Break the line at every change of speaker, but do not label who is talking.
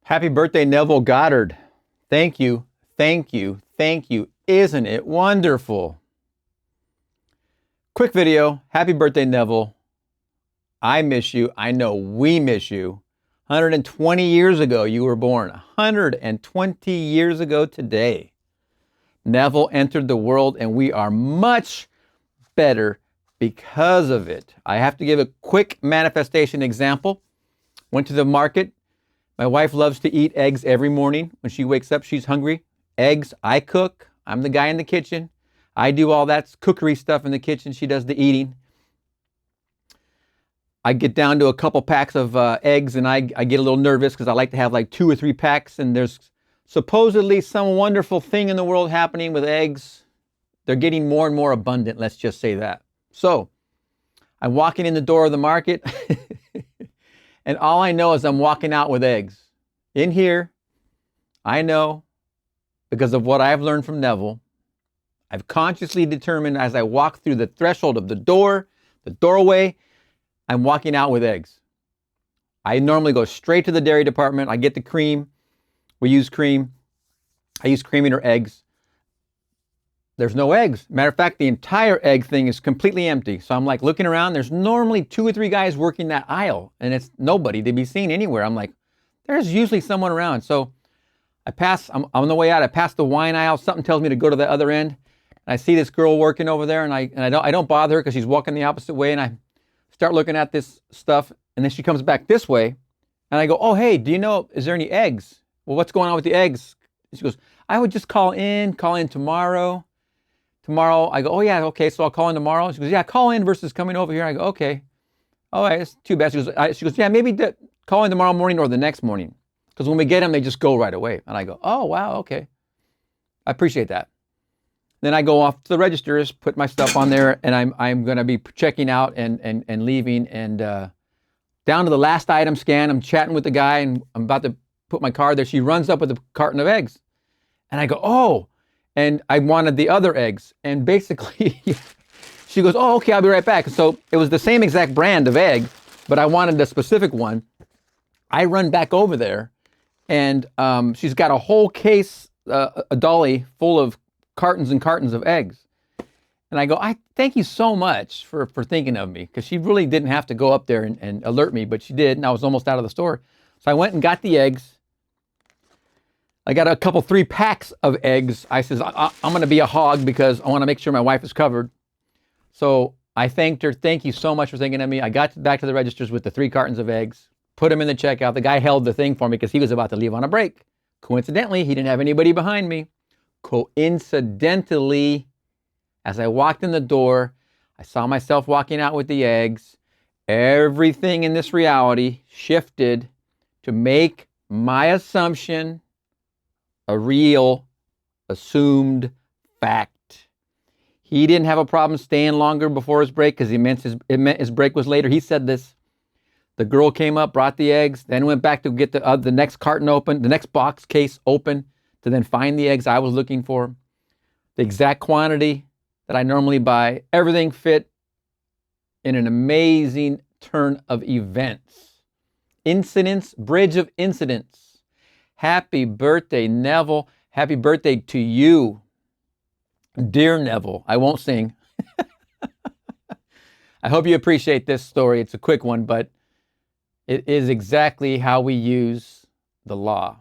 Happy birthday, Neville Goddard. Thank you, thank you, thank you. Isn't it wonderful? Quick video. Happy birthday, Neville. I miss you. I know we miss you. 120 years ago, you were born. 120 years ago today, Neville entered the world, and we are much better because of it. I have to give a quick manifestation example. Went to the market. My wife loves to eat eggs every morning. When she wakes up, she's hungry. Eggs, I cook. I'm the guy in the kitchen. I do all that cookery stuff in the kitchen. She does the eating. I get down to a couple packs of eggs, and I get a little nervous because I like to have like 2 or 3 packs, and there's supposedly some wonderful thing in the world happening with eggs. They're getting more and more abundant, let's just say that. So I'm walking in the door of the market, and all I know is I'm walking out with eggs. In here, I know, because of what I've learned from Neville, I've consciously determined as I walk through the threshold of the doorway, I'm walking out with eggs. I normally go straight to the dairy department. I get the cream. We use cream. I use cream in her eggs. There's no eggs. Matter of fact, the entire egg thing is completely empty. So I'm like looking around. There's normally 2 or 3 guys working that aisle, and it's nobody to be seen anywhere. I'm like, there's usually someone around. So I'm on the way out. I pass the wine aisle. Something tells me to go to the other end. And I see this girl working over there, and I don't bother her because she's walking the opposite way. And I start looking at this stuff, and then she comes back this way, and I go, "Oh, hey, do you know? Is there any eggs? Well, what's going on with the eggs?" She goes, "I would just call in tomorrow." Tomorrow, I go, "Oh yeah, okay, so I'll call in tomorrow." She goes, "Yeah, call in versus coming over here." I go, "Okay, all right, it's too bad." She goes, "Yeah, maybe call in tomorrow morning or the next morning, because when we get them, they just go right away." And I go, "Oh wow, okay, I appreciate that." Then I go off to the registers, put my stuff on there, and I'm going to be checking out and leaving, and down to the last item scan. I'm chatting with the guy, and I'm about to put my card there. She runs up with a carton of eggs, and I go, "Oh." And I wanted the other eggs. And basically, she goes, "Oh, okay, I'll be right back." So it was the same exact brand of egg, but I wanted a specific one. I run back over there, and she's got a whole case, a dolly full of cartons and cartons of eggs. And I go, "I thank you so much for thinking of me," because she really didn't have to go up there and alert me, but she did, and I was almost out of the store. So I went and got the eggs. I got a couple 3 packs of eggs. I says, I'm going to be a hog because I want to make sure my wife is covered. So I thanked her. "Thank you so much for thinking of me." I got back to the registers with the 3 cartons of eggs, put them in the checkout. The guy held the thing for me because he was about to leave on a break. Coincidentally, he didn't have anybody behind me. Coincidentally, as I walked in the door, I saw myself walking out with the eggs. Everything in this reality shifted to make my assumption a real, assumed fact. He didn't have a problem staying longer before his break because it meant his break was later. He said this. The girl came up, brought the eggs, then went back to get the next carton open, the next box case open, to then find the eggs I was looking for. The exact quantity that I normally buy. Everything fit in an amazing turn of events. Incidents, bridge of incidents. Happy birthday, Neville. Happy birthday to you, dear Neville. I won't sing. I hope you appreciate this story. It's a quick one, but it is exactly how we use the law.